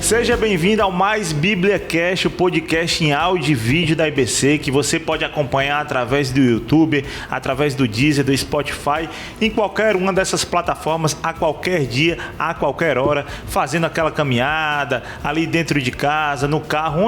Seja bem-vindo ao Mais Bíblia Cast, o podcast em áudio e vídeo da IBC, que você pode acompanhar através do YouTube, através do Deezer, do Spotify, em qualquer uma dessas plataformas, a qualquer dia, a qualquer hora, fazendo aquela caminhada, ali dentro de casa, no carro,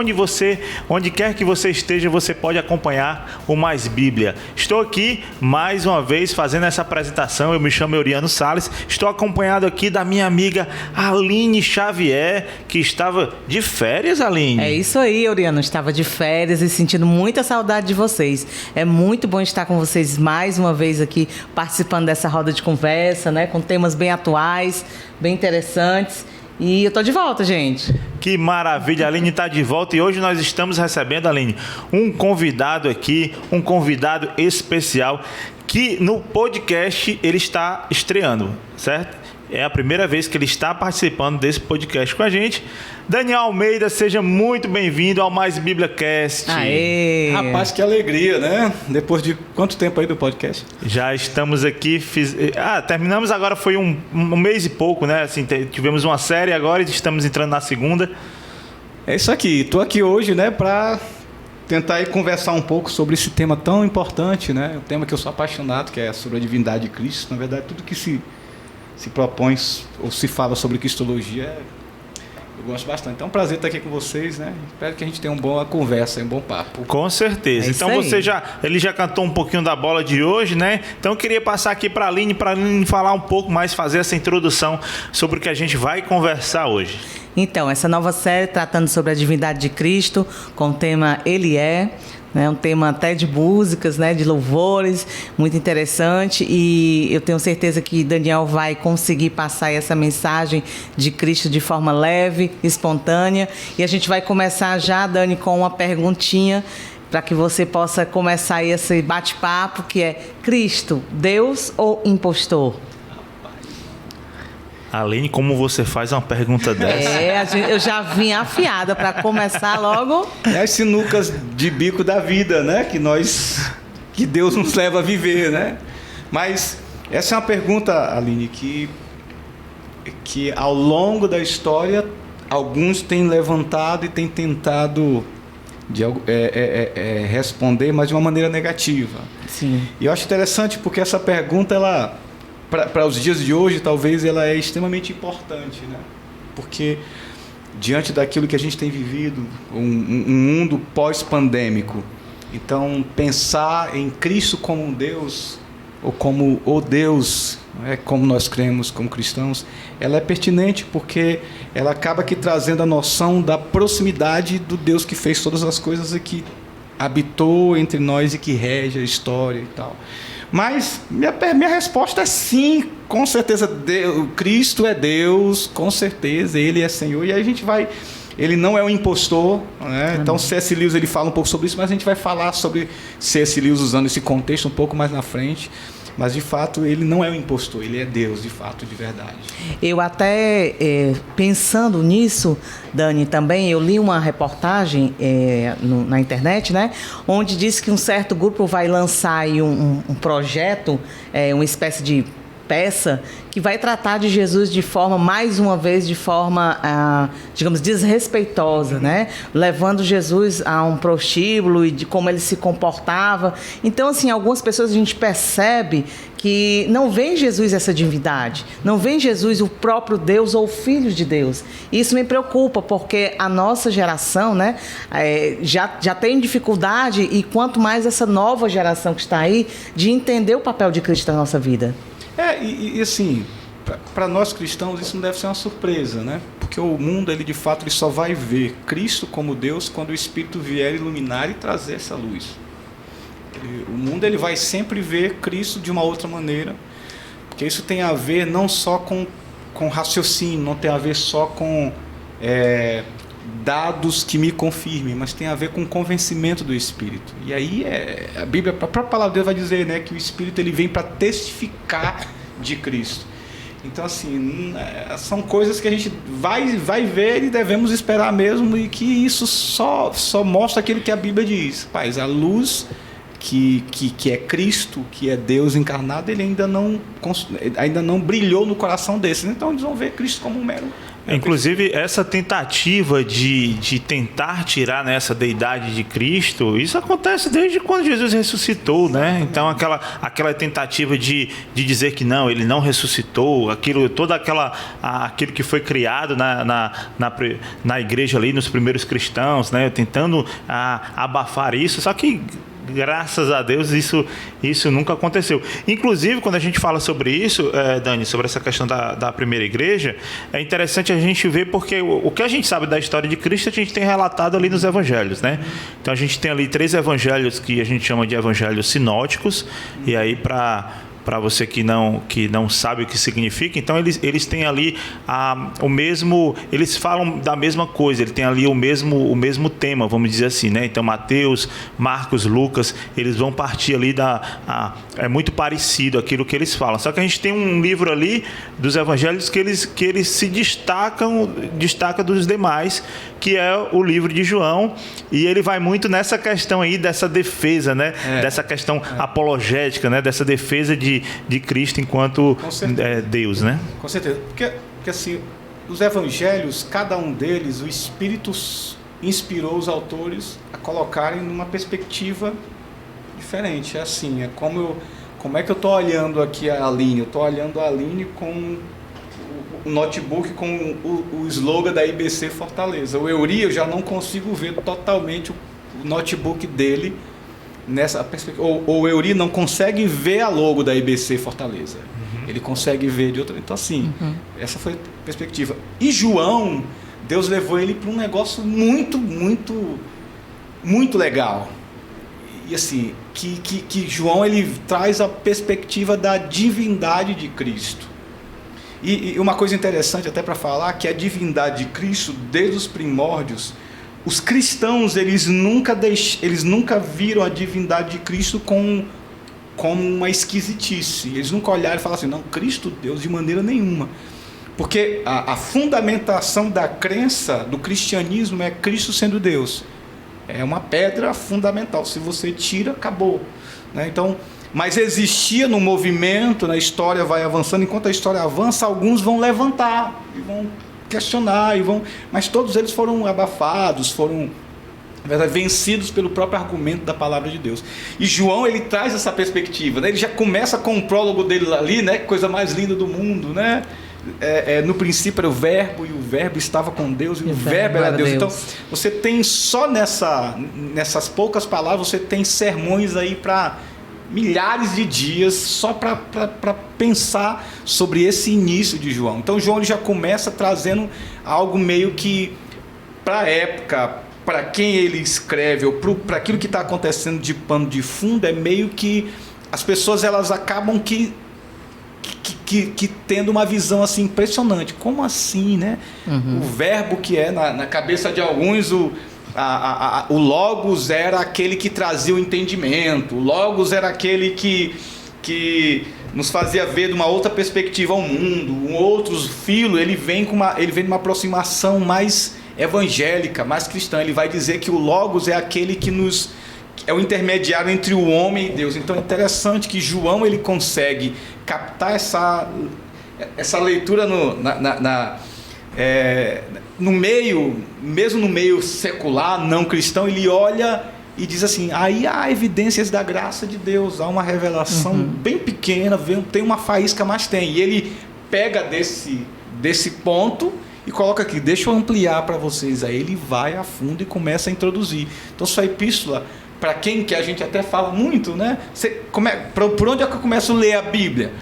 onde quer que você esteja, você pode acompanhar o Mais Bíblia. Estou aqui, mais uma vez, fazendo essa apresentação. Eu me chamo Euriano Salles, estou acompanhado aqui da minha amiga Aline Xavier, que estava de férias, Aline. É isso aí, Euriano. Estava de férias e sentindo muita saudade de vocês. É muito bom estar com vocês mais uma vez aqui, participando dessa roda de conversa, né? Com temas bem atuais, bem interessantes. E eu tô de volta, gente. Que maravilha, a Aline está de volta e hoje nós estamos recebendo, Aline, um convidado aqui, um convidado especial que no podcast ele está estreando, certo? É a primeira vez que ele está participando desse podcast com a gente. Daniel Almeida, seja muito bem-vindo ao Mais Bíblia Cast. Aê! Rapaz, que alegria, né? Depois de quanto tempo aí do podcast? Já estamos aqui, terminamos agora, foi um mês e pouco, né? Assim, tivemos uma série agora e estamos entrando na segunda. É isso aqui, estou aqui hoje, né, para tentar aí conversar um pouco sobre esse tema tão importante, né? Um tema que eu sou apaixonado, que é sobre a divindade de Cristo. Na verdade, tudo que se propõe ou se fala sobre cristologia, eu gosto bastante. Então é um prazer estar aqui com vocês, né? Espero que a gente tenha uma boa conversa, um bom papo. Com certeza. Então ele já cantou um pouquinho da bola de hoje, né? Então eu queria passar aqui para a Aline falar um pouco mais, fazer essa introdução sobre o que a gente vai conversar hoje. Então, essa nova série tratando sobre a divindade de Cristo, com o tema Ele é, né, um tema até de músicas, né, de louvores, muito interessante, e eu tenho certeza que Daniel vai conseguir passar essa mensagem de Cristo de forma leve, espontânea, e a gente vai começar já, Dani, com uma perguntinha para que você possa começar esse bate-papo, que é: Cristo, Deus ou impostor? Aline, como você faz uma pergunta dessa? Eu já vim afiada para começar logo. É as sinucas de bico da vida, né? Que Deus nos leva a viver, né? Mas essa é uma pergunta, Aline, que ao longo da história alguns têm levantado e têm tentado responder, mas de uma maneira negativa. Sim. E eu acho interessante porque essa pergunta, ela, para os dias de hoje, talvez ela é extremamente importante, né? Porque diante daquilo que a gente tem vivido, um mundo pós-pandêmico, então pensar em Cristo como um Deus, ou como o Deus, como nós cremos como cristãos, ela é pertinente porque ela acaba aqui trazendo a noção da proximidade do Deus que fez todas as coisas e que habitou entre nós e que rege a história e tal. Mas minha resposta é sim, com certeza. Cristo é Deus, com certeza, Ele é Senhor. E aí a gente vai... Ele não é um impostor, né? Então C.S. Lewis ele fala um pouco sobre isso, mas a gente vai falar sobre C.S. Lewis usando esse contexto um pouco mais na frente. Mas, de fato, ele não é um impostor, ele é Deus, de fato, de verdade. Eu até, pensando nisso, Dani, também, eu li uma reportagem na internet, né, onde diz que um certo grupo vai lançar aí um projeto, uma espécie de peça que vai tratar de Jesus de forma, mais uma vez, de forma, digamos, desrespeitosa, né? Levando Jesus a um prostíbulo e de como ele se comportava. Então, assim, algumas pessoas a gente percebe que não vê em Jesus essa divindade, não vê em Jesus o próprio Deus ou o Filho de Deus. Isso me preocupa, porque a nossa geração, né, já tem dificuldade, e quanto mais essa nova geração que está aí, de entender o papel de Cristo na nossa vida. E assim, para nós cristãos isso não deve ser uma surpresa, né? Porque o mundo, ele de fato, ele só vai ver Cristo como Deus quando o Espírito vier iluminar e trazer essa luz. O mundo, ele vai sempre ver Cristo de uma outra maneira, porque isso tem a ver não só com raciocínio, não tem a ver só com dados que me confirmem, mas tem a ver com o convencimento do Espírito. E aí a Bíblia, a própria palavra de Deus vai dizer, né, que o Espírito ele vem para testificar de Cristo. Então, assim, são coisas que a gente vai ver e devemos esperar mesmo, e que isso só mostra aquilo que a Bíblia diz. Paz, a luz que é Cristo, que é Deus encarnado, ele ainda não brilhou no coração desses. Então eles vão ver Cristo como um mero Inclusive, essa tentativa de tentar tirar, né, essa deidade de Cristo, isso acontece desde quando Jesus ressuscitou, né? Então, aquela tentativa de dizer que não, ele não ressuscitou, aquilo que foi criado na igreja ali, nos primeiros cristãos, né? Tentando abafar isso, só que graças a Deus isso nunca aconteceu. Inclusive, quando a gente fala sobre isso, Dani, sobre essa questão da primeira igreja, é interessante a gente ver porque o que a gente sabe da história de Cristo a gente tem relatado ali nos evangelhos, né? Então a gente tem ali 3 evangelhos que a gente chama de evangelhos sinóticos, e aí para você que não sabe o que significa, então eles têm ali o mesmo, eles falam da mesma coisa, ele tem ali o mesmo tema, vamos dizer assim, né? Então Mateus, Marcos, Lucas, eles vão partir ali é muito parecido aquilo que eles falam, só que a gente tem um livro ali dos evangelhos que eles se destaca dos demais, que é o livro de João, e ele vai muito nessa questão aí dessa defesa, né? Dessa questão apologética, né? Dessa defesa de Cristo enquanto Deus, né? Com certeza, porque assim, os evangelhos, cada um deles, o Espírito inspirou os autores a colocarem numa perspectiva diferente. É assim, como é que eu estou olhando aqui a Aline? Eu estou olhando a Aline com o notebook com o slogan da IBC Fortaleza. O Euri, eu já não consigo ver totalmente o notebook dele nessa perspectiva. Ou o Euri não consegue ver a logo da IBC Fortaleza. Ele consegue ver de outra. Então, assim, essa foi a perspectiva. E João, Deus levou ele para um negócio muito, muito, muito legal. E assim, que João ele traz a perspectiva da divindade de Cristo. E uma coisa interessante até para falar, que a divindade de Cristo, desde os primórdios, os cristãos eles nunca viram a divindade de Cristo como uma esquisitice. Eles nunca olharam e falaram assim, não, Cristo Deus de maneira nenhuma. Porque a fundamentação da crença do cristianismo é Cristo sendo Deus. É uma pedra fundamental. Se você tira, acabou, né? Então, mas existia no movimento, na história vai avançando, enquanto a história avança, alguns vão levantar e vão questionar, mas todos eles foram abafados, foram, na verdade, vencidos pelo próprio argumento da palavra de Deus. E João, ele traz essa perspectiva, né? Ele já começa com o prólogo dele ali, né? Coisa mais linda do mundo, né? No princípio era o verbo, e o verbo estava com Deus, e o verbo era Deus. Então, você tem só nessas poucas palavras, você tem sermões aí para milhares de dias só para pensar sobre esse início de João. Então João ele já começa trazendo algo meio que para a época, para quem ele escreve, ou para aquilo que está acontecendo de pano de fundo, é meio que as pessoas elas acabam que tendo uma visão assim impressionante. Como assim, né? O verbo que é na cabeça de alguns o Logos era aquele que trazia o entendimento, o Logos era aquele que nos fazia ver de uma outra perspectiva ao mundo. Um outro filo, ele vem de uma aproximação mais evangélica, mais cristã. Ele vai dizer que o Logos é aquele que é o intermediário entre o homem e Deus. Então é interessante que João ele consegue captar essa leitura no meio, mesmo no meio secular, não cristão. Ele olha e diz assim, aí há evidências da graça de Deus, há uma revelação bem pequena, tem uma faísca, mas tem. E ele pega desse ponto e coloca aqui, deixa eu ampliar para vocês. Aí ele vai a fundo e começa a introduzir. Então sua epístola, para quem que a gente até fala muito, né? Por onde é que eu começo a ler a Bíblia?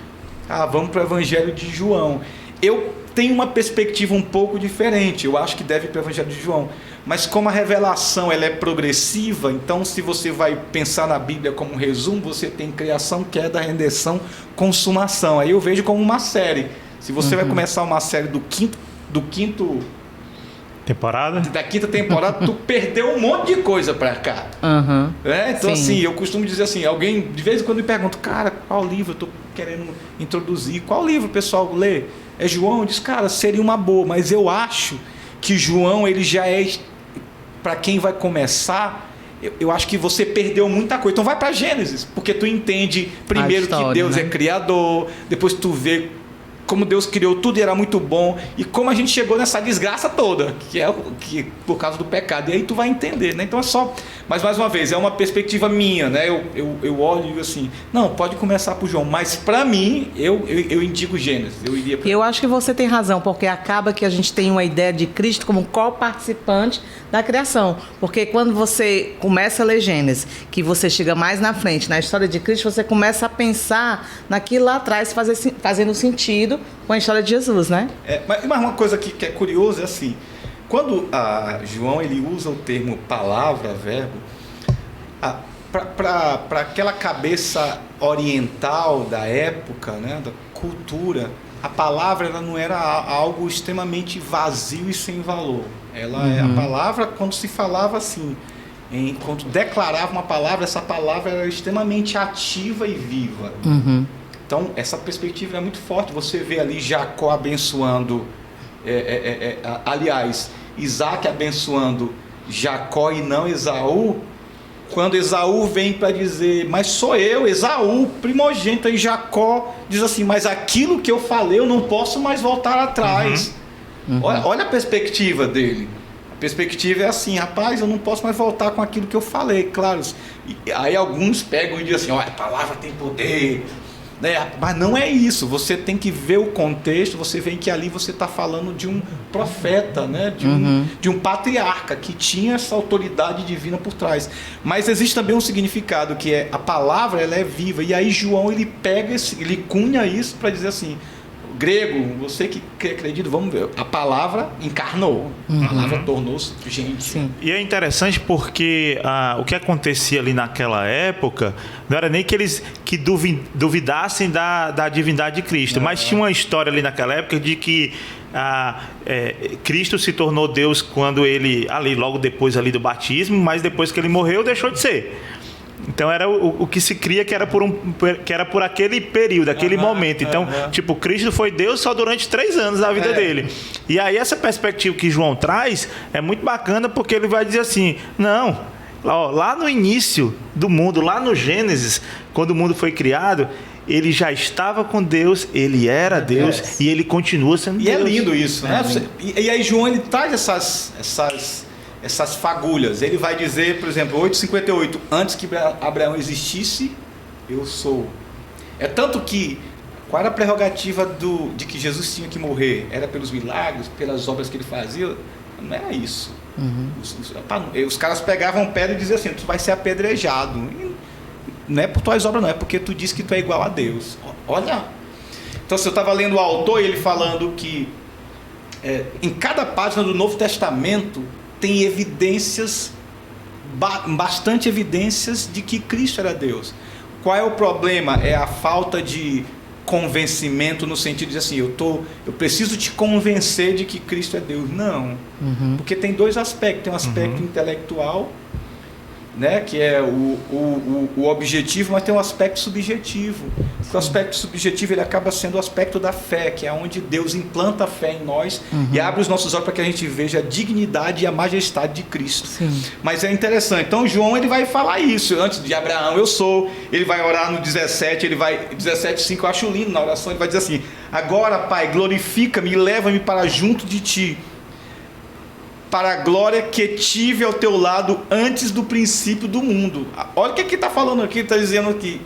Vamos para o Evangelho de João. Eu tenho uma perspectiva um pouco diferente. Eu acho que deve ir para o Evangelho de João. Mas como a revelação ela é progressiva, então se você vai pensar na Bíblia como um resumo, você tem criação, queda, redenção, consumação. Aí eu vejo como uma série. Se você vai começar uma série do quinto temporada? Da quinta temporada, tu perdeu um monte de coisa pra cá. Então, assim, eu costumo dizer assim, alguém de vez em quando me pergunta, cara, qual livro eu tô querendo introduzir? Qual livro o pessoal lê? É João? Eu disse, cara, seria uma boa, mas eu acho que João, ele já é, para quem vai começar, eu acho que você perdeu muita coisa. Então vai para Gênesis, porque tu entende primeiro história, que Deus é criador, depois tu vê como Deus criou tudo e era muito bom, e como a gente chegou nessa desgraça toda, que por causa do pecado. E aí tu vai entender, né? Então é só, mas mais uma vez, é uma perspectiva minha, né? Eu olho e digo assim, não, pode começar por João, mas para mim, eu indico Gênesis. E eu acho que você tem razão, porque acaba que a gente tem uma ideia de Cristo como co-participante da criação. Porque quando você começa a ler Gênesis, que você chega mais na frente, na história de Cristo, você começa a pensar naquilo lá atrás, fazendo sentido com a história de Jesus, né? Mas uma coisa que é curiosa é assim, quando João ele usa o termo palavra, verbo, para aquela cabeça oriental da época, né, da cultura, a palavra ela não era algo extremamente vazio e sem valor. A palavra, quando se falava assim, quando declarava uma palavra, essa palavra era extremamente ativa e viva. Então, essa perspectiva é muito forte. Você vê ali Jacó abençoando, aliás, Isaac abençoando Jacó e não Esaú, quando Esaú vem para dizer, mas sou eu, Esaú, primogênito, e Jacó diz assim, mas aquilo que eu falei eu não posso mais voltar atrás. Olha a perspectiva dele. A perspectiva é assim, rapaz, eu não posso mais voltar com aquilo que eu falei, claro. E aí alguns pegam e dizem assim, olha, a palavra tem poder, né? Mas não é isso, você tem que ver o contexto, você vê que ali você está falando de um profeta, né? De um patriarca que tinha essa autoridade divina por trás. Mas existe também um significado que é a palavra, ela é viva, e aí João ele pega ele cunha isso para dizer assim, grego, você que acredita, vamos ver, a palavra encarnou, a palavra tornou-se gente. Sim. E é interessante porque o que acontecia ali naquela época não era nem que eles duvidassem da divindade de Cristo, mas tinha uma história ali naquela época de que Cristo se tornou Deus quando ele, ali logo depois ali do batismo, mas depois que ele morreu deixou de ser. Então era o que se cria que era por aquele período, aquele momento. Então, tipo, Cristo foi Deus só durante 3 anos da vida dele. E aí essa perspectiva que João traz é muito bacana, porque ele vai dizer assim, não, lá no início do mundo, lá no Gênesis, quando o mundo foi criado, ele já estava com Deus, ele era Deus e ele continua sendo Deus. E é lindo isso, né? E aí João ele traz essas fagulhas. Ele vai dizer, por exemplo, 8:58, antes que Abraão existisse, eu sou. É tanto que, qual era a prerrogativa de que Jesus tinha que morrer? Era pelos milagres, pelas obras que ele fazia? Não era isso. Os caras pegavam pedra e diziam assim, tu vai ser apedrejado. E não é por tuas obras não, é porque tu diz que tu é igual a Deus. Olha. Então, se eu estava lendo o autor, ele falando que em cada página do Novo Testamento tem evidências, bastante evidências de que Cristo era Deus. Qual é o problema? É a falta de convencimento no sentido de assim, eu preciso te convencer de que Cristo é Deus. Não. Porque tem 2 aspectos. Tem um aspecto intelectual, né, que é o objetivo, mas tem um aspecto subjetivo. O aspecto subjetivo ele acaba sendo o aspecto da fé, que é onde Deus implanta a fé em nós e abre os nossos olhos para que a gente veja a dignidade e a majestade de Cristo. Sim. Mas é interessante. Então João ele vai falar isso. Antes de Abraão eu sou. Ele vai orar no 17, 17:5, eu acho lindo na oração. Ele vai dizer assim, agora Pai, glorifica-me e leva-me para junto de Ti, para a glória que tive ao Teu lado antes do princípio do mundo. Olha o que está falando aqui, está dizendo aqui,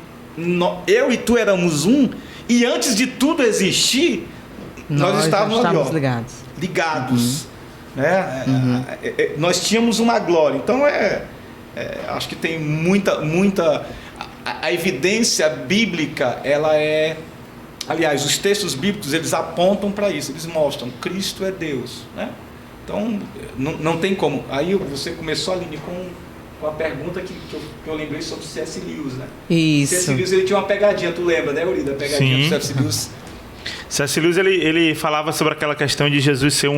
eu e tu éramos um, e antes de tudo existir, nós estávamos ligados. Né? Nós tínhamos uma glória. Então acho que tem muita a evidência bíblica, ela é, aliás, os textos bíblicos eles apontam para isso, eles mostram Cristo é Deus, né? Então não tem como. Aí você começou, Aline, com a pergunta que eu lembrei sobre C.S. Lewis, né? Isso. C.S. Lewis ele tinha uma pegadinha, tu lembra, né, Uri, da pegadinha do C.S. Lewis? C.S. Lewis ele falava sobre aquela questão de Jesus ser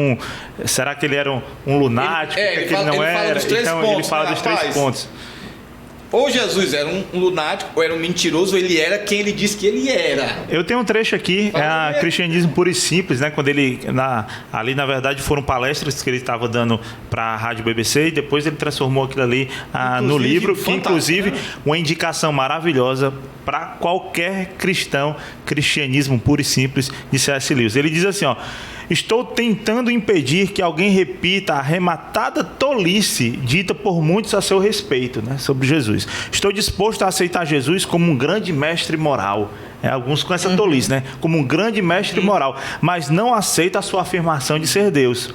será que ele era um lunático? Ele não era? Então ele fala dos 3 pontos. ou Jesus era um lunático, ou era um mentiroso, ou ele era quem ele disse que ele era. Eu tenho um trecho aqui, Cristianismo Puro e Simples, né? Quando ele, ali na verdade foram palestras que ele estava dando para a Rádio BBC, e depois ele transformou aquilo ali no livro, que inclusive uma indicação maravilhosa para qualquer cristão, Cristianismo Puro e Simples, de C.S. Lewis. Ele diz assim, ó: estou tentando impedir que alguém repita a arrematada tolice dita por muitos a seu respeito, né, sobre Jesus. Estou disposto a aceitar Jesus como um grande mestre moral. Alguns com essa tolice, né? Como um grande mestre moral. Mas não aceito a sua afirmação de ser Deus.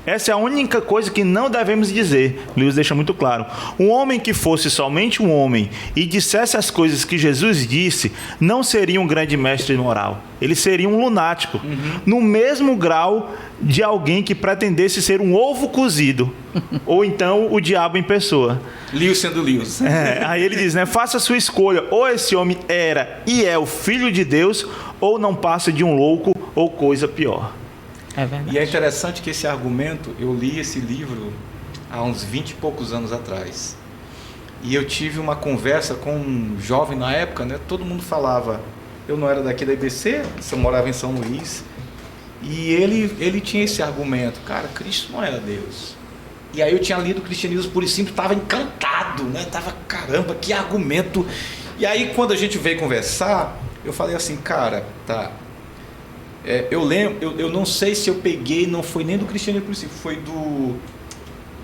Essa é a única coisa que não devemos dizer. Lewis deixa muito claro. Um homem que fosse somente um homem e dissesse as coisas que Jesus disse, não seria um grande mestre moral. Ele seria um lunático. No mesmo grau de alguém que pretendesse ser um ovo cozido. Ou então o diabo em pessoa. Lewis sendo Lewis. Aí ele diz, né? Faça a sua escolha. Ou esse homem era e é o Filho de Deus, ou não passa de um louco ou coisa pior. É verdade. E é interessante que esse argumento, eu li esse livro há uns 20 e poucos anos atrás. E eu tive uma conversa com um jovem na época, né? Todo mundo falava, eu não era daqui da IBC, eu morava em São Luís. E ele tinha esse argumento, cara, Cristo não era Deus. E aí eu tinha lido o Cristianismo Puro e Simples, estava encantado, né? Tava, caramba, que argumento. E aí quando a gente veio conversar, eu falei assim, cara, tá... eu lembro, eu não sei se eu peguei, não foi nem do Cristianismo Puro e Simples, foi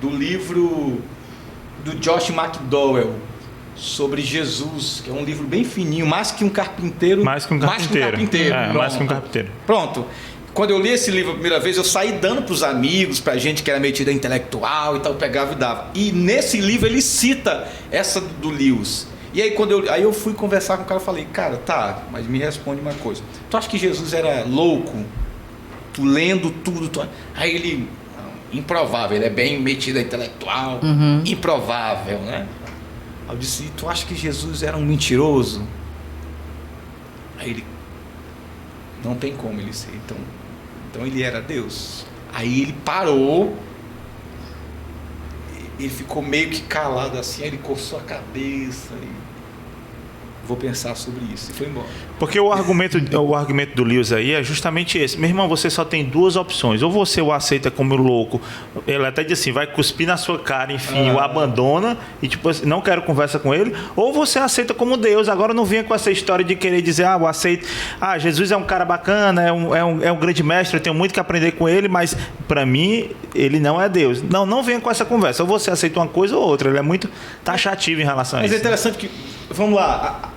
do livro do Josh McDowell sobre Jesus, que é um livro bem fininho, mais que um carpinteiro. Mais que um carpinteiro. Mais que um carpinteiro. Pronto. Quando eu li esse livro a primeira vez, eu saí dando para os amigos, para gente que era metida intelectual e tal, pegava e dava. E nesse livro ele cita essa do Lewis. E aí aí eu fui conversar com o cara e falei, cara, tá, mas me responde uma coisa. Tu acha que Jesus era louco? Tu lendo tudo? Aí ele, improvável, ele é bem metido a intelectual, improvável, né? Aí eu disse, tu acha que Jesus era um mentiroso? Aí ele, não tem como ele ser, então ele era Deus. Aí ele parou, ele ficou meio que calado assim, aí ele coçou a cabeça e vou pensar sobre isso, e foi embora. Porque o argumento do Lewis aí é justamente esse. Meu irmão, você só tem duas opções. Ou você o aceita como louco, ele até diz assim, vai cuspir na sua cara, enfim, o abandona e tipo, não quero conversa com ele. Ou você aceita como Deus. Agora não venha com essa história de querer dizer, eu aceito. Jesus é um cara bacana, é um grande mestre, eu tenho muito que aprender com ele, mas para mim ele não é Deus. Não venha com essa conversa. Ou você aceita uma coisa ou outra. Ele é muito taxativo em relação a isso. Mas é interessante que, vamos lá,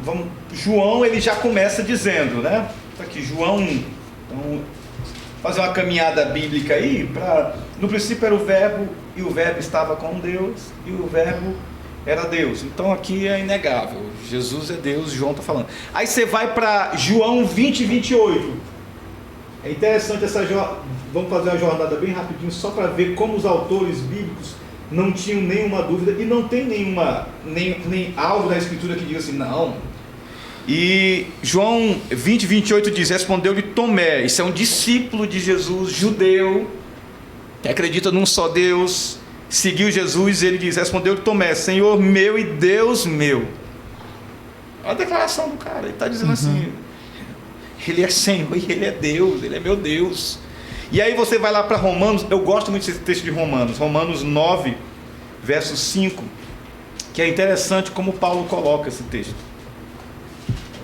João ele já começa dizendo, né? Tá aqui, João, então, fazer uma caminhada bíblica aí, no princípio era o verbo, e o verbo estava com Deus, e o verbo era Deus. Então aqui é inegável, Jesus é Deus, João está falando. Aí você vai para João 20 e 28. É interessante vamos fazer uma jornada bem rapidinho, só para ver como os autores bíblicos não tinham nenhuma dúvida, e não tem nem algo da escritura que diga assim, não. E João 20, 28 diz, respondeu-lhe Tomé, isso é um discípulo de Jesus, judeu, que acredita num só Deus, seguiu Jesus, e ele diz, respondeu-lhe Tomé, Senhor meu e Deus meu. Olha a declaração do cara, ele está dizendo assim, ele é Senhor e ele é Deus, ele é meu Deus. E aí você vai lá para Romanos, eu gosto muito desse texto de Romanos 9, verso 5, que é interessante como Paulo coloca esse texto.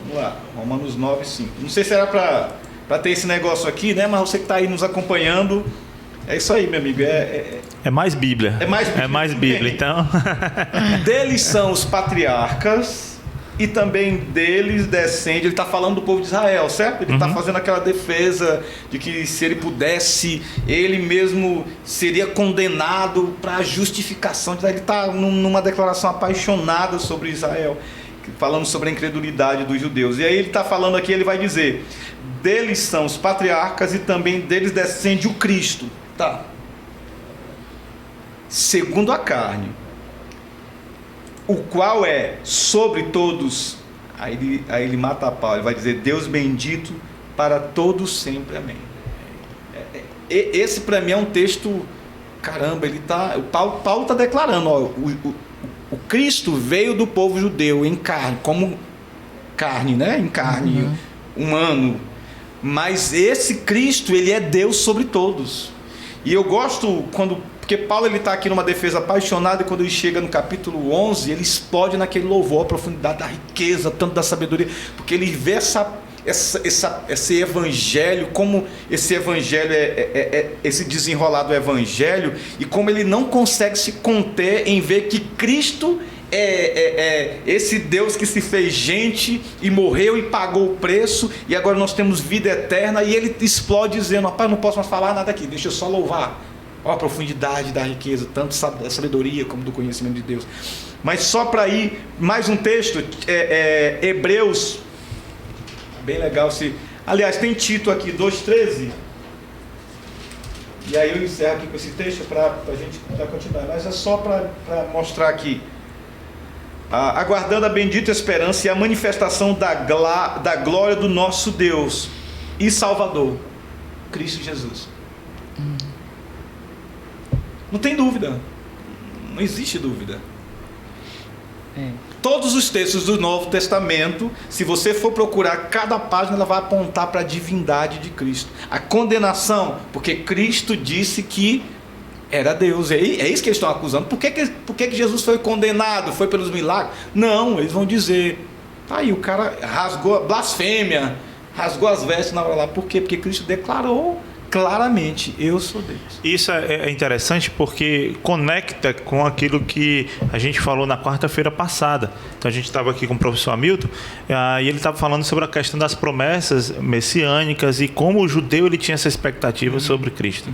Vamos lá, Romanos 9, 5. Não sei se era para ter esse negócio aqui, né? Mas você que está aí nos acompanhando, é isso aí, meu amigo. É mais Bíblia. É mais Bíblia, então. Deles são os patriarcas, e também deles descende, ele está falando do povo de Israel, certo? Ele está fazendo aquela defesa de que se ele pudesse, ele mesmo seria condenado para a justificação. Ele está numa declaração apaixonada sobre Israel, falando sobre a incredulidade dos judeus. E aí ele está falando aqui, ele vai dizer, deles são os patriarcas e também deles descende o Cristo. Tá. Segundo a carne, o qual é sobre todos, aí ele mata a pau, ele vai dizer, Deus bendito para todos sempre, amém. Esse para mim é um texto, caramba, ele tá, o Paulo está declarando, ó, o Cristo veio do povo judeu em carne, como carne, né? Em carne, humano. Mas esse Cristo, ele é Deus sobre todos. E eu gosto porque Paulo está aqui numa defesa apaixonada, e quando ele chega no capítulo 11, ele explode naquele louvor, a profundidade da riqueza, tanto da sabedoria, porque ele vê esse evangelho, como esse evangelho esse desenrolar do evangelho, e como ele não consegue se conter em ver que Cristo é esse Deus que se fez gente e morreu e pagou o preço, e agora nós temos vida eterna, e ele explode dizendo: rapaz, não posso mais falar nada aqui, deixa eu só louvar. Olha a profundidade da riqueza, tanto da sabedoria como do conhecimento de Deus. Mas só para ir, mais um texto, Hebreus, bem legal. Aliás, tem Tito aqui, 2,13. E aí eu encerro aqui com esse texto para a gente continuar. Mas é só para mostrar aqui. Aguardando a bendita esperança e a manifestação da glória do nosso Deus e Salvador, Cristo Jesus. Não tem dúvida. Não existe dúvida. Todos os textos do Novo Testamento, se você for procurar cada página, ela vai apontar para a divindade de Cristo. A condenação, porque Cristo disse que era Deus. É isso que eles estão acusando. Por que Jesus foi condenado? Foi pelos milagres? Não, eles vão dizer: tá aí, o cara rasgou a blasfêmia, rasgou as vestes na hora lá. Por quê? Porque Cristo declarou claramente: eu sou Deus. Isso é interessante porque conecta com aquilo que a gente falou na quarta-feira passada. Então a gente estava aqui com o professor Hamilton e ele estava falando sobre a questão das promessas messiânicas e como o judeu ele tinha essa expectativa sobre Cristo.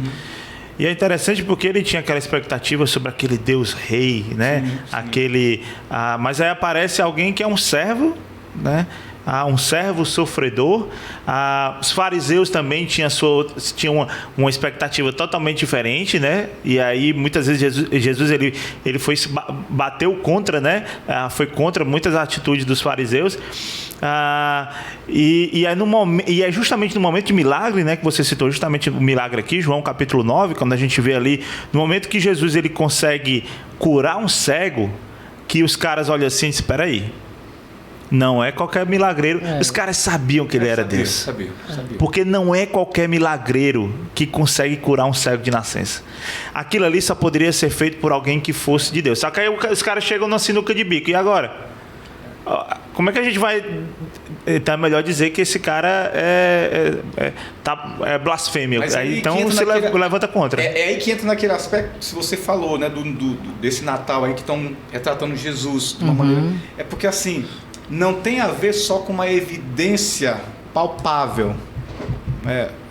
E é interessante porque ele tinha aquela expectativa sobre aquele Deus rei, né? Sim. Mas aí aparece alguém que é um servo, né? Um servo sofredor. Os fariseus também tinham uma expectativa totalmente diferente, né? E aí muitas vezes Jesus ele foi bateu contra, né? Foi contra muitas atitudes dos fariseus. E é justamente no momento de milagre, né, que você citou justamente o milagre aqui, João capítulo 9, quando a gente vê ali, no momento que Jesus ele consegue curar um cego, que os caras olham assim e dizem: espera aí, não é qualquer milagreiro. Os caras sabiam que ele era Deus. Sabia. Porque não é qualquer milagreiro que consegue curar um cego de nascença. Aquilo ali só poderia ser feito por alguém que fosse de Deus. Só que aí os caras chegam na sinuca de bico. E agora? Como é que a gente vai... Então é melhor dizer que esse cara é blasfêmio. Então você levanta contra. É aí que entra naquele aspecto que você falou, né, desse Natal aí que estão retratando Jesus de uma maneira... É porque assim... não tem a ver só com uma evidência palpável.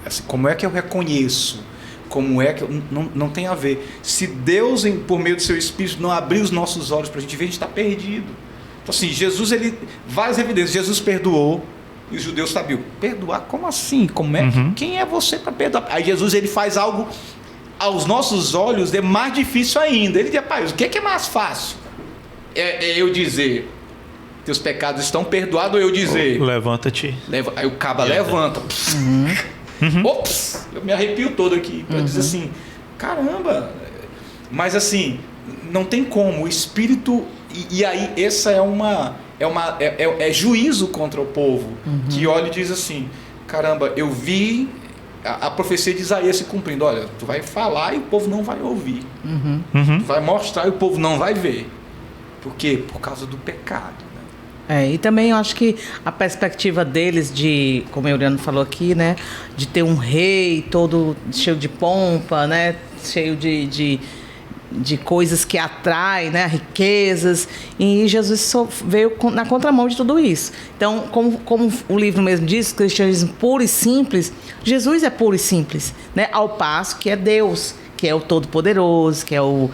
Assim, como é que eu reconheço? Como é que não tem a ver. Se Deus, por meio do seu Espírito, não abrir os nossos olhos para a gente ver, a gente está perdido. Então assim, Jesus, várias evidências. Jesus perdoou e os judeus sabiam: perdoar? Como assim? Como é? Quem é você para perdoar? Aí Jesus ele faz algo aos nossos olhos é mais difícil ainda. Ele diz: pai, o que é mais fácil? Eu dizer: teus pecados estão perdoados, ou eu dizer: levanta-te. Aí o caba levanta. Ops, eu me arrepio todo aqui para dizer assim: caramba. Mas assim, não tem como. O Espírito, e aí essa é juízo contra o povo, que olha e diz assim: caramba, eu vi a profecia de Isaías se cumprindo. Olha, tu vai falar e o povo não vai ouvir. Tu vai mostrar e o povo não vai ver. Por quê? Por causa do pecado. E também eu acho que a perspectiva deles de, como o Euriano falou aqui, né, de ter um rei todo cheio de pompa, né, cheio de coisas que atraem, né, riquezas, e Jesus veio na contramão de tudo isso. Então, como o livro mesmo diz, cristianismo puro e simples, Jesus é puro e simples, né, ao passo que é Deus, que é o Todo-Poderoso, que é o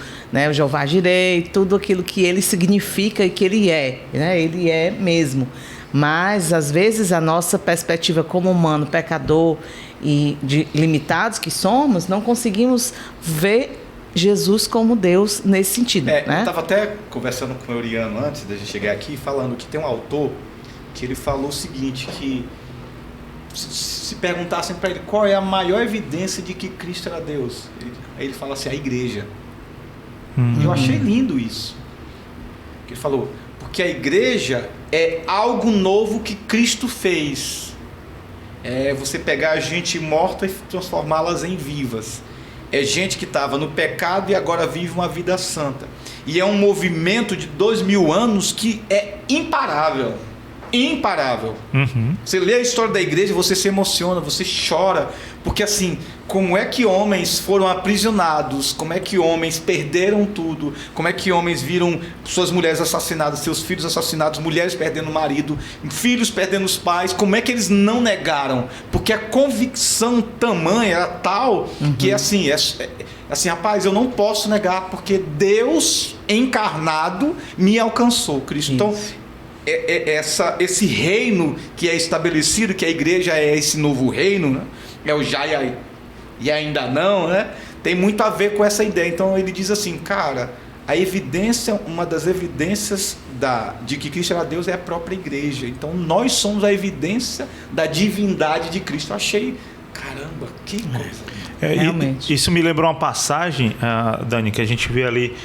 Jeová Jireh, tudo aquilo que ele significa e que ele é, né? Ele é mesmo. Mas, às vezes, a nossa perspectiva como humano, pecador e limitados que somos, não conseguimos ver Jesus como Deus nesse sentido. Né? Eu estava até conversando com o Euriano antes de a gente chegar aqui, falando que tem um autor que ele falou o seguinte, que se perguntassem para ele qual é a maior evidência de que Cristo era Deus, aí ele fala assim: a igreja. Eu achei lindo isso. Que ele falou, porque a igreja é algo novo que Cristo fez. É você pegar a gente morta e transformá-las em vivas. É gente que estava no pecado e agora vive uma vida santa. E é um movimento de 2000 anos que é imparável. Imparável. Você lê a história da igreja, você se emociona, você chora, porque assim, como é que homens foram aprisionados, como é que homens perderam tudo, como é que homens viram suas mulheres assassinadas, seus filhos assassinados, mulheres perdendo o marido, filhos perdendo os pais, como é que eles não negaram? Porque a convicção tamanha era tal que assim, assim, rapaz, eu não posso negar, porque Deus encarnado me alcançou, Cristo. Então, esse reino que é estabelecido, que a igreja é esse novo reino, né? É o já e ainda não, né? Tem muito a ver com essa ideia. Então ele diz assim, cara, a evidência, uma das evidências de que Cristo era Deus é a própria igreja. Então nós somos a evidência da divindade de Cristo. Eu achei, caramba, que coisa. Realmente. Isso me lembrou uma passagem, Dani, que a gente vê ali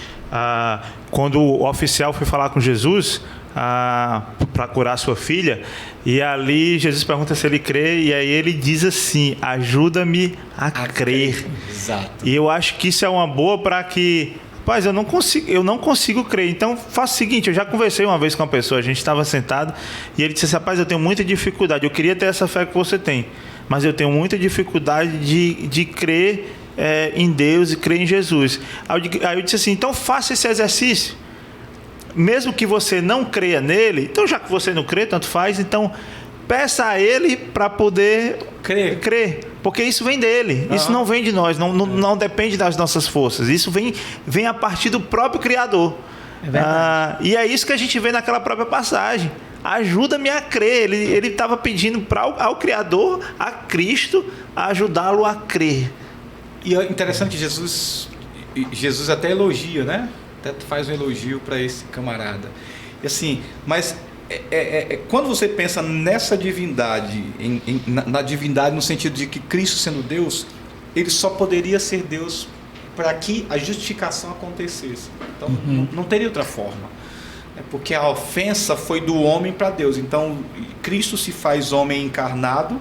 quando o oficial foi falar com Jesus para curar sua filha, e ali Jesus pergunta se ele crê, e aí ele diz assim, ajuda-me a crer. Exato. E eu acho que isso é uma boa para que, rapaz, eu não consigo crer, então faça o seguinte, eu já conversei uma vez com uma pessoa, a gente estava sentado, e ele disse assim, rapaz, eu tenho muita dificuldade, eu queria ter essa fé que você tem, mas eu tenho muita dificuldade de crer em Deus e crer em Jesus. Aí eu disse assim, então faça esse exercício, mesmo que você não creia nele, então já que você não crê, tanto faz, então peça a ele para poder crer, porque isso vem dele, isso não vem de nós, não depende das nossas forças, isso vem a partir do próprio Criador. E é isso que a gente vê naquela própria passagem, ajuda-me a crer, ele estava pedindo ao Criador, a Cristo, ajudá-lo a crer. E é interessante, Jesus até elogia, né? Até faz um elogio para esse camarada. E assim, mas quando você pensa nessa divindade, na divindade no sentido de que Cristo sendo Deus, ele só poderia ser Deus para que a justificação acontecesse. Então não teria outra forma. Porque a ofensa foi do homem para Deus. Então Cristo se faz homem encarnado.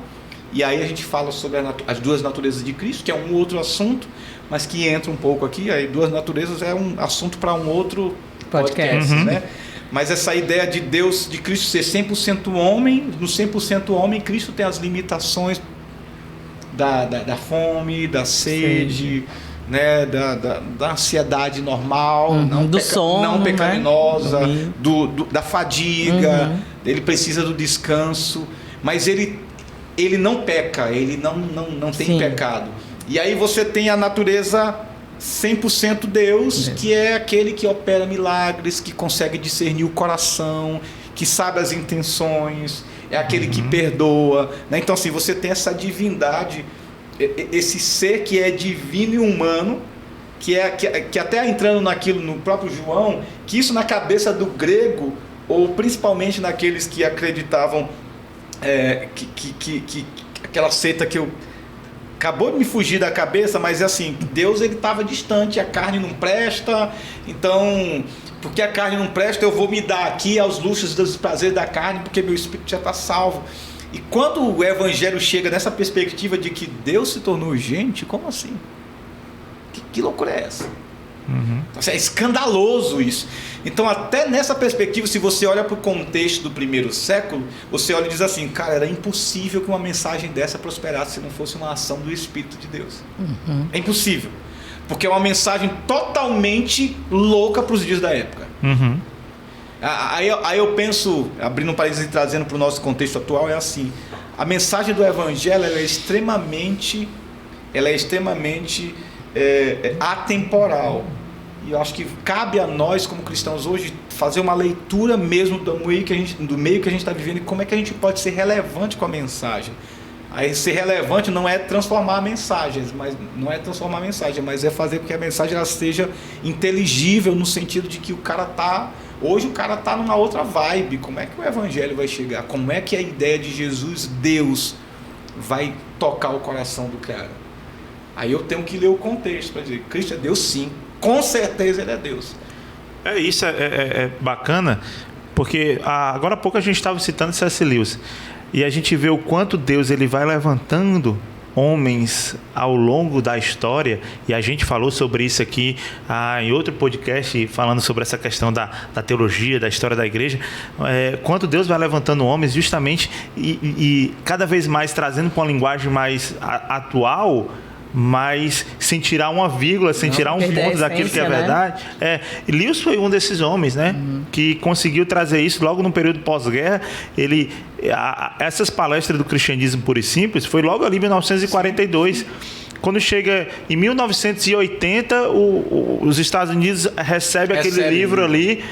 E aí a gente fala sobre as duas naturezas de Cristo, que é um outro assunto, mas que entra um pouco aqui. Aí duas naturezas é um assunto para um outro podcast, né? Mas essa ideia de Deus, de Cristo ser 100% homem, no 100% homem, Cristo tem as limitações da fome, da sede, né? da ansiedade normal, do sono, não pecaminosa, né? da fadiga, ele precisa do descanso, mas ele não peca, ele não tem pecado. E aí você tem a natureza 100% Deus, que é aquele que opera milagres, que consegue discernir o coração, que sabe as intenções, é aquele que perdoa, né? Então assim, você tem essa divindade, esse ser que é divino e humano, que até entrando naquilo no próprio João, que isso na cabeça do grego, ou principalmente naqueles que acreditavam que aquela seita que acabou de me fugir da cabeça, mas é assim, Deus ele estava distante, a carne não presta, então, porque a carne não presta, eu vou me dar aqui aos luxos dos prazeres da carne, porque meu espírito já está salvo. E quando o evangelho chega nessa perspectiva de que Deus se tornou gente, como assim? Que loucura é essa? É escandaloso isso. Então até nessa perspectiva, se você olha para o contexto do primeiro século, você olha e diz assim, cara, era impossível que uma mensagem dessa prosperasse se não fosse uma ação do Espírito de Deus. É impossível, porque é uma mensagem totalmente louca para os dias da época. Aí eu penso, abrindo um parênteses e trazendo para o nosso contexto atual, é assim, a mensagem do evangelho ela é extremamente atemporal. E eu acho que cabe a nós como cristãos hoje fazer uma leitura mesmo do meio que a gente está vivendo e como é que a gente pode ser relevante com a mensagem. Aí ser relevante não é transformar mensagens, mas é fazer com que a mensagem ela seja inteligível no sentido de que hoje o cara está numa outra vibe. Como é que o evangelho vai chegar? Como é que a ideia de Jesus, Deus, vai tocar o coração do cara? Aí eu tenho que ler o contexto para dizer, Cristo é Deus sim, com certeza ele é Deus. Isso é bacana, porque agora há pouco a gente estava citando C.S. Lewis, e a gente vê o quanto Deus ele vai levantando homens ao longo da história, e a gente falou sobre isso aqui em outro podcast, falando sobre essa questão da teologia, da história da igreja, quanto Deus vai levantando homens justamente e cada vez mais trazendo para uma linguagem mais atual, mas sem tirar uma vírgula, sem tirar um ponto daquilo que é verdade. Lewis foi um desses homens, né? Que conseguiu trazer isso logo no período pós-guerra. Essas palestras do cristianismo puro e simples foi logo ali em 1942. Quando chega em 1980, os Estados Unidos recebem aquele livro ali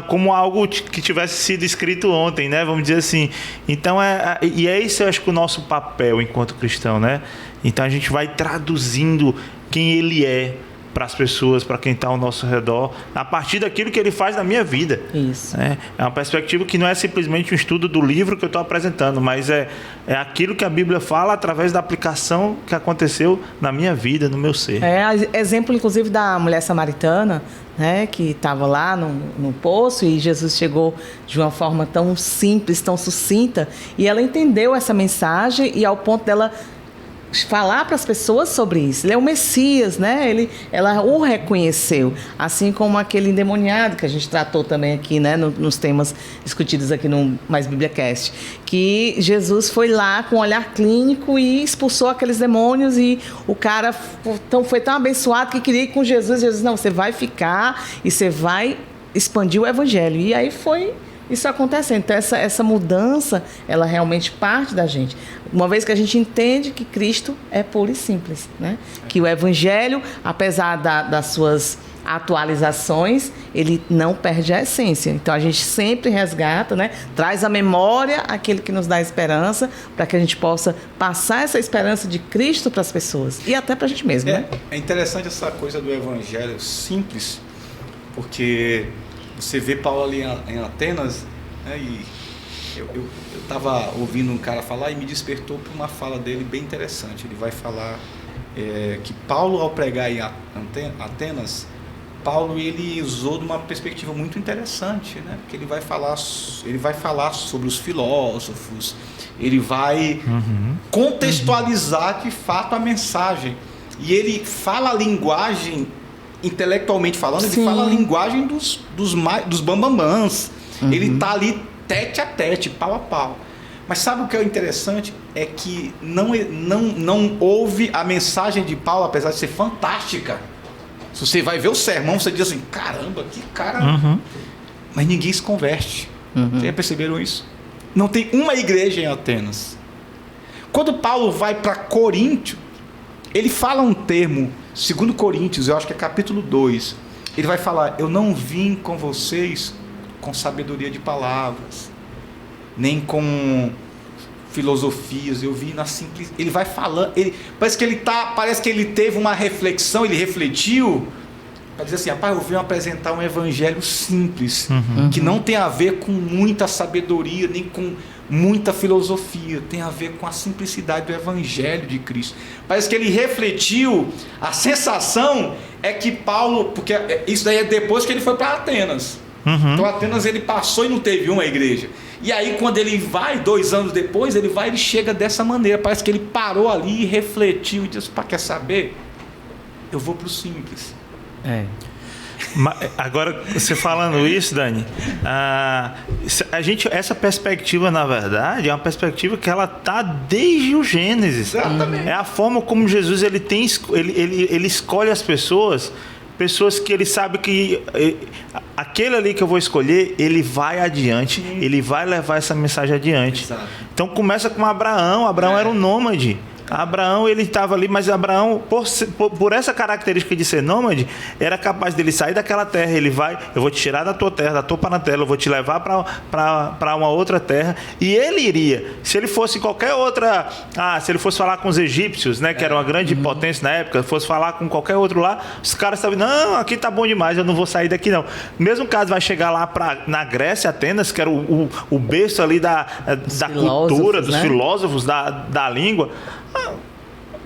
como algo que tivesse sido escrito ontem, né? Vamos dizer assim. Então, esse eu acho que o nosso papel enquanto cristão, né? Então, a gente vai traduzindo quem ele é para as pessoas, para quem está ao nosso redor, a partir daquilo que ele faz na minha vida. Isso. É uma perspectiva que não é simplesmente um estudo do livro que eu estou apresentando, mas é aquilo que a Bíblia fala através da aplicação que aconteceu na minha vida, no meu ser. Exemplo, inclusive, da mulher samaritana, né, que estava lá no poço, e Jesus chegou de uma forma tão simples, tão sucinta, e ela entendeu essa mensagem, e ao ponto dela falar para as pessoas sobre isso. Ele é o Messias, né? Ela o reconheceu, assim como aquele endemoniado que a gente tratou também aqui, né? Nos temas discutidos aqui no Mais BíbliaCast, que Jesus foi lá com um olhar clínico e expulsou aqueles demônios, e o cara foi tão abençoado que queria ir com Jesus. Jesus, não, você vai ficar e você vai expandir o evangelho. E aí foi isso acontecendo. Então, essa mudança, ela realmente parte da gente. Uma vez que a gente entende que Cristo é puro e simples, né? Que o Evangelho, apesar das suas atualizações, ele não perde a essência. Então, a gente sempre resgata, né? Traz à memória aquele que nos dá esperança, para que a gente possa passar essa esperança de Cristo para as pessoas e até para a gente mesmo, né? É interessante essa coisa do Evangelho simples, porque você vê Paulo ali em Atenas, né, e eu estava ouvindo um cara falar e me despertou para uma fala dele bem interessante. Ele vai falar que Paulo, ao pregar em Atenas, Paulo ele usou de uma perspectiva muito interessante, né? Porque ele vai falar sobre os filósofos, ele vai contextualizar de fato a mensagem, e ele fala a linguagem, intelectualmente falando, ele fala a linguagem dos bambambãs. Ele está ali tete a tete, pau a pau. Mas sabe o que é interessante? É que não houve a mensagem de Paulo, apesar de ser fantástica. Se você vai ver o sermão, você diz assim, caramba, que cara... Mas ninguém se converte. Vocês já perceberam isso? Não tem uma igreja em Atenas. Quando Paulo vai para Coríntio, ele fala um termo, 2 Coríntios, eu acho que é capítulo 2. Ele vai falar, eu não vim com vocês com sabedoria de palavras, nem com filosofias, eu vim na simples. Ele vai falando, parece que ele teve uma reflexão, ele refletiu para dizer assim, rapaz, eu venho apresentar um evangelho simples, que não tem a ver com muita sabedoria, nem com muita filosofia, tem a ver com a simplicidade do evangelho de Cristo. Parece que ele refletiu, a sensação é que Paulo, porque isso daí é depois que ele foi para Atenas. Então Atenas ele passou e não teve uma igreja. E aí quando ele vai, 2 anos depois, ele chega dessa maneira. Parece que ele parou ali e refletiu e disse, quer saber? Eu vou para o simples. Agora, você falando isso, Dani, essa perspectiva, na verdade, é uma perspectiva que ela está desde o Gênesis. Exatamente. É a forma como Jesus ele escolhe as pessoas que ele sabe que aquele ali que eu vou escolher, ele vai adiante, ele vai levar essa mensagem adiante. Exato. Então começa com Abraão. Abraão era um nômade. Abraão, ele estava ali, mas Abraão, por essa característica de ser nômade, era capaz dele sair daquela terra. Ele vai, eu vou te tirar da tua terra, da tua parentela, eu vou te levar para uma outra terra. E ele iria, se ele fosse qualquer outra, se ele fosse falar com os egípcios, né, que era uma grande potência na época, fosse falar com qualquer outro lá, os caras estavam, não, aqui tá bom demais, eu não vou sair daqui não. Mesmo caso vai chegar lá na Grécia, Atenas, que era o berço ali da cultura, dos filósofos, da língua.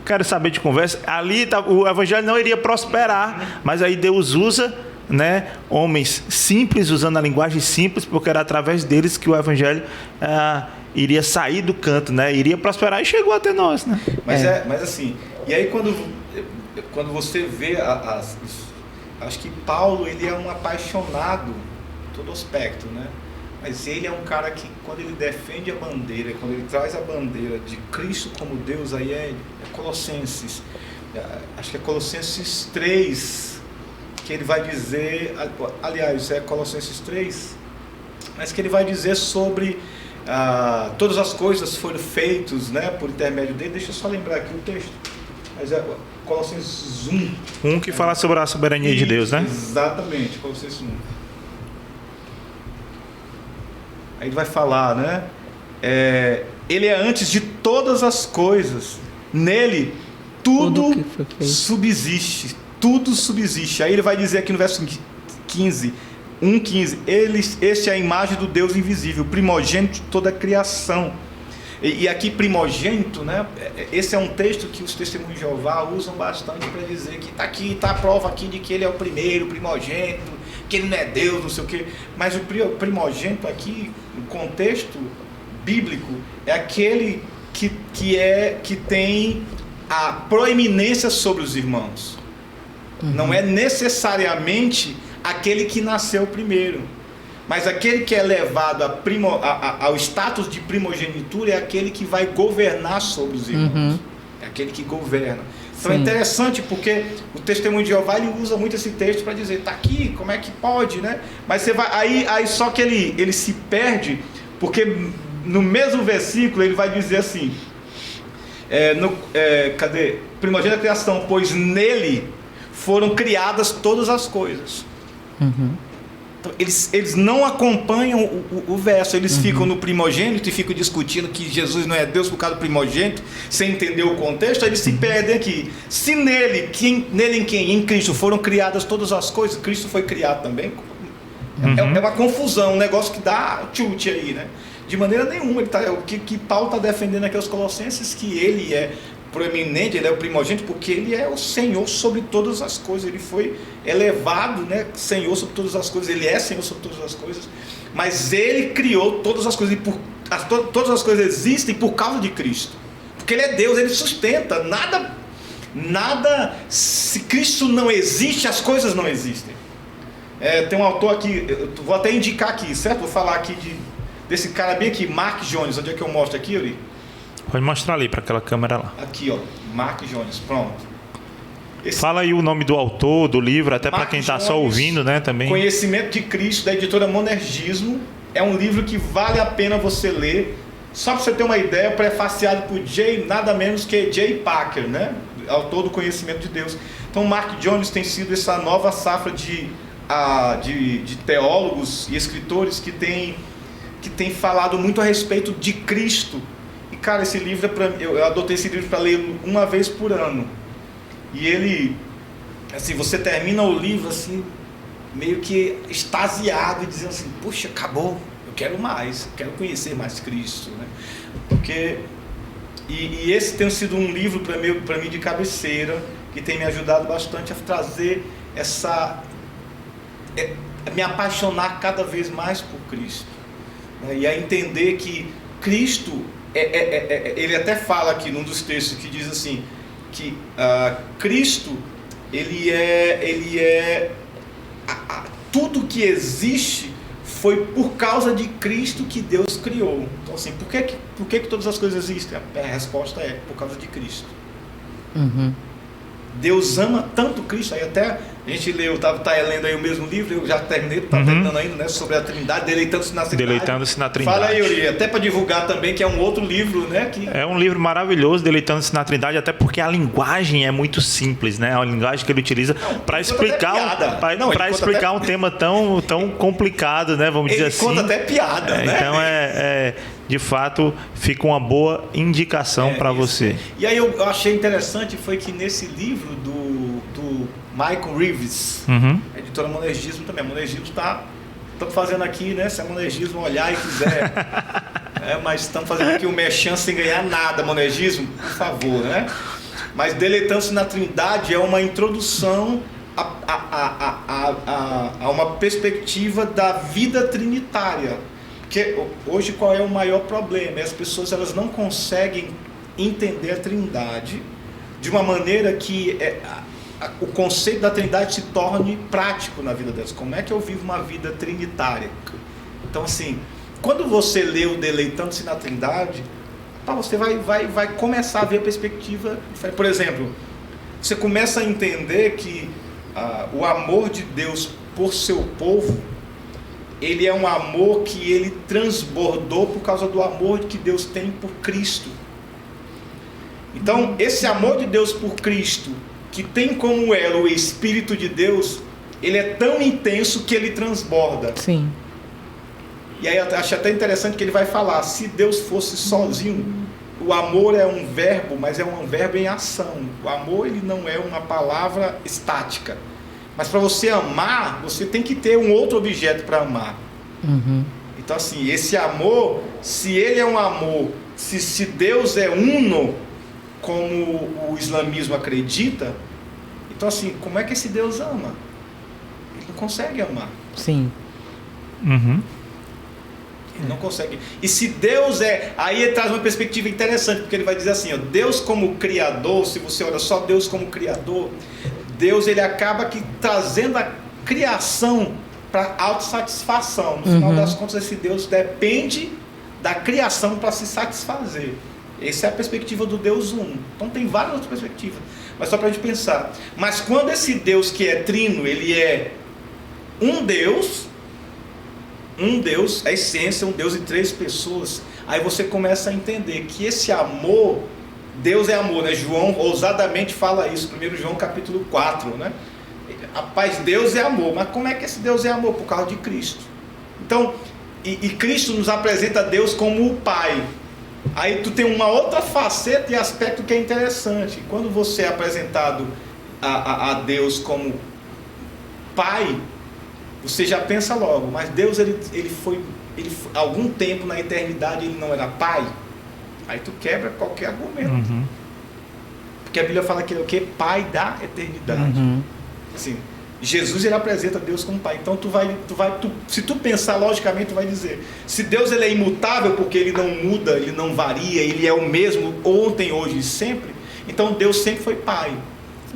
Quero saber de conversa. Ali o evangelho não iria prosperar, mas aí Deus usa, né, homens simples, usando a linguagem simples, porque era através deles que o evangelho iria sair do canto, né, iria prosperar, e chegou até nós, né? Mas assim, e aí quando você vê acho que Paulo, ele é um apaixonado em todo aspecto, né? Mas ele é um cara que, quando ele defende a bandeira, quando ele traz a bandeira de Cristo como Deus, aí é Colossenses, acho que é Colossenses 3, que ele vai dizer, aliás, é Colossenses 3, mas que ele vai dizer sobre todas as coisas foram feitas, né, por intermédio dele. Deixa eu só lembrar aqui o texto, mas é Colossenses 1. Que fala sobre a soberania de Deus, né? Exatamente, Colossenses 1. Aí ele vai falar, né? Ele é antes de todas as coisas. Nele, tudo subsiste. Tudo subsiste. Aí ele vai dizer aqui no verso 15, 1,15. Este é a imagem do Deus invisível, primogênito de toda a criação. E aqui, primogênito, né? Esse é um texto que os testemunhos de Jeová usam bastante para dizer que está a prova aqui de que ele é o primeiro, primogênito, que ele não é Deus, não sei o quê. Mas o primogênito aqui, no contexto bíblico, é aquele que tem a proeminência sobre os irmãos. Não é necessariamente aquele que nasceu primeiro, mas aquele que é levado ao status de primogenitura é aquele que vai governar sobre os irmãos. É aquele que governa. Então é interessante, porque o testemunho de Jeová, ele usa muito esse texto para dizer, está aqui, como é que pode, né? Mas você vai aí só que ele se perde, porque no mesmo versículo ele vai dizer assim, cadê? Primogênito da criação, pois nele foram criadas todas as coisas. Então, eles não acompanham o verso, eles ficam no primogênito e ficam discutindo que Jesus não é Deus por causa do primogênito, sem entender o contexto. Aí eles se perdem aqui. Se em Cristo foram criadas todas as coisas, Cristo foi criado também. É uma confusão, um negócio que dá chute aí, né? De maneira nenhuma. O que Paulo está defendendo aqui aos Colossenses, que ele é proeminente, ele é o primogênito, porque ele é o Senhor sobre todas as coisas. Ele foi elevado, né, Senhor sobre todas as coisas. Ele é Senhor sobre todas as coisas, mas ele criou todas as coisas, e todas as coisas existem por causa de Cristo, porque ele é Deus, ele sustenta. Nada, se Cristo não existe, as coisas não existem. Tem um autor aqui, eu vou até indicar aqui, certo? Vou falar aqui desse cara bem aqui, Mark Jones. Onde é que eu mostro aqui, Yuri? Pode mostrar ali para aquela câmera lá. Aqui, ó, Mark Jones, pronto. Fala aí o nome do autor, do livro, até para quem está só ouvindo, né, também. Conhecimento de Cristo, da editora Monergismo. É um livro que vale a pena você ler. Só para você ter uma ideia, prefaciado por nada menos que J. Packer, né? Autor do Conhecimento de Deus. Então, Mark Jones tem sido essa nova safra de teólogos e escritores que tem falado muito a respeito de Cristo. E, cara, esse livro eu adotei esse livro para ler uma vez por ano. E ele, assim, você termina o livro assim, meio que extasiado e dizendo assim, puxa, acabou, eu quero mais, eu quero conhecer mais Cristo, né? Porque e esse tem sido um livro para mim de cabeceira, que tem me ajudado bastante a trazer me apaixonar cada vez mais por Cristo, né? E a entender que Cristo ele até fala aqui num dos textos que diz assim, que Cristo, ele é tudo que existe foi por causa de Cristo que Deus criou. Então assim, por que todas as coisas existem? A resposta é por causa de Cristo. Deus ama tanto Cristo. Aí até a gente leu, tá lendo aí o mesmo livro, eu já terminei, terminando ainda, né, sobre a Trindade, Deleitando-se na Trindade. Deleitando-se na Trindade. Fala aí, Yuri, até para divulgar também, que é um outro livro, né? É um livro maravilhoso, Deleitando-se na Trindade, até porque a linguagem é muito simples, né? A linguagem que ele utiliza para explicar um tema tão complicado, né? Vamos dizer assim. Ele conta até piada, né? Então de fato, fica uma boa indicação para você. E aí eu achei interessante, foi que nesse livro do Michael Reeves, editora Monergismo também. A Monergismo estamos fazendo aqui, né? Se a Monergismo olhar e quiser, mas estamos fazendo aqui um merchan sem ganhar nada, Monergismo, por favor, né? Mas Deleitando-se na Trindade é uma introdução a uma perspectiva da vida trinitária. Porque hoje qual é o maior problema? As pessoas elas não conseguem entender a Trindade de uma maneira que o conceito da Trindade se torne prático na vida delas. Como é que eu vivo uma vida trinitária? Então, assim, quando você lê o Deleitando-se na Trindade, você vai começar a ver a perspectiva. Por exemplo, você começa a entender que o amor de Deus por seu povo, ele é um amor que ele transbordou por causa do amor que Deus tem por Cristo. Então, esse amor de Deus por Cristo, que tem como elo o Espírito de Deus, ele é tão intenso que ele transborda. Sim. E aí eu acho até interessante que ele vai falar, se Deus fosse sozinho, o amor é um verbo, mas é um verbo em ação. O amor, ele não é uma palavra estática. Mas para você amar, você tem que ter um outro objeto para amar. Uhum. Então, assim, esse amor, se ele é um amor, se Deus é uno, como o islamismo acredita, então, assim, como é que esse Deus ama? Ele não consegue amar. Sim. Uhum. Ele não consegue. E se Deus aí ele traz uma perspectiva interessante, porque ele vai dizer assim, ó, Deus como Criador, se você olha só Deus como Criador, Deus ele acaba que trazendo a criação para autossatisfação. No final das contas, esse Deus depende da criação para se satisfazer. Essa é a perspectiva do Deus uno. Então tem várias outras perspectivas, mas só para a gente pensar. Mas quando esse Deus que é trino, ele é um Deus, a essência, um Deus em três pessoas, aí você começa a entender que esse amor, Deus é amor, né? João ousadamente fala isso, 1 João capítulo 4, né? Rapaz, Deus é amor, mas como é que esse Deus é amor? Por causa de Cristo. Então, e Cristo nos apresenta Deus como o Pai. Aí tu tem uma outra faceta e aspecto que é interessante. Quando você é apresentado a Deus como Pai, você já pensa logo, mas Deus ele foi algum tempo na eternidade ele não era Pai. Aí tu quebra qualquer argumento. Uhum. Porque a Bíblia fala que ele é o quê? Pai da eternidade. Uhum. Assim, Jesus ele apresenta Deus como Pai. Então se tu pensar logicamente, tu vai dizer, se Deus ele é imutável porque ele não muda, ele não varia, ele é o mesmo ontem, hoje e sempre, então Deus sempre foi Pai.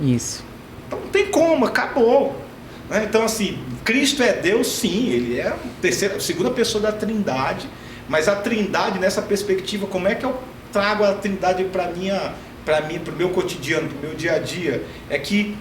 Isso. Então não tem como, acabou. Né? Então assim, Cristo é Deus, sim, ele é a segunda pessoa da Trindade, mas a Trindade nessa perspectiva, como é que eu trago a Trindade para o meu cotidiano, para o meu dia a dia? É que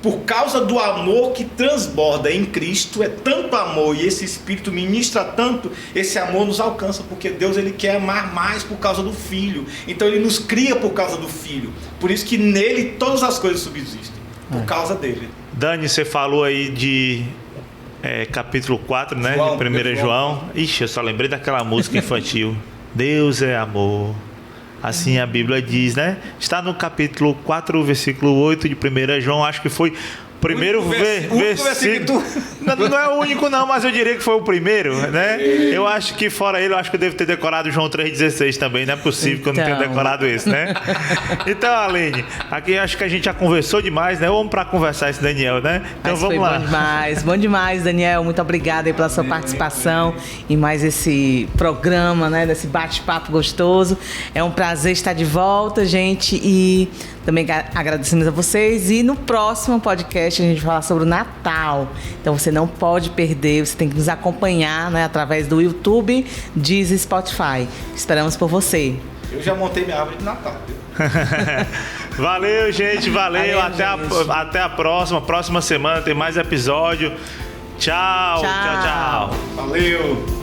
por causa do amor que transborda em Cristo, é tanto amor e esse Espírito ministra tanto, esse amor nos alcança, porque Deus ele quer amar mais por causa do Filho. Então ele nos cria por causa do Filho. Por isso que nele todas as coisas subsistem, por causa dele. Dani, você falou aí de capítulo 4, né? João, De 1 João. Ixi, eu só lembrei daquela música infantil. Deus é amor. Assim a Bíblia diz, né? Está no capítulo 4, versículo 8 de 1 João, acho que foi o primeiro versículo. Não é o único não, mas eu diria que foi o primeiro, né? Eu acho que fora ele, eu acho que eu devo ter decorado João 3,16 também, não é possível que eu não tenha decorado esse, né? Então, Aline, aqui acho que a gente já conversou demais, né? Vamos para conversar esse Daniel, né? Então mas vamos lá. Bom demais, Daniel, muito obrigada aí pela sua participação em mais esse programa, né? Desse bate-papo gostoso. É um prazer estar de volta, gente, e também agradecemos a vocês. E no próximo podcast a gente vai falar sobre o Natal. Então você não pode perder, você tem que nos acompanhar, né, através do YouTube, Deezer, Spotify. Esperamos por você. Eu já montei minha árvore de Natal. Valeu, gente. Valeu. Até a próxima. Próxima semana tem mais episódio. Tchau. Valeu.